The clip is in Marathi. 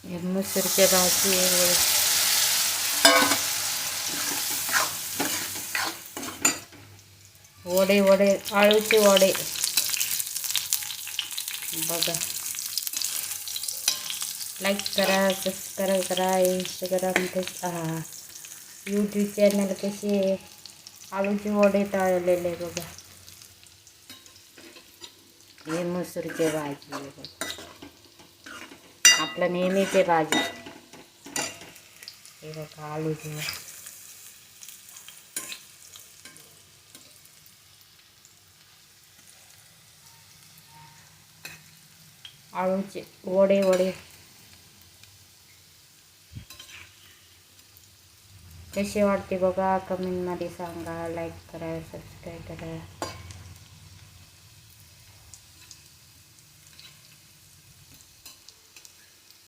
हे मसूरच्या भाजी वडे वडे आळूचे वडे बघा. लाईक करा, सबस्क्राईब करा. इंस्टाग्राम यूट्यूब चॅनल कसे आहे. आळूचे वडे तळलेले बघा. हे मसूरचे भाजी बघा, आपलं नेहमीचे भाजी. हे बघा आळूचे आळूचे वडे वडे कसे वाटते बघा, कमेंटमध्ये सांगा. लाईक करा, सबस्क्राईब करा.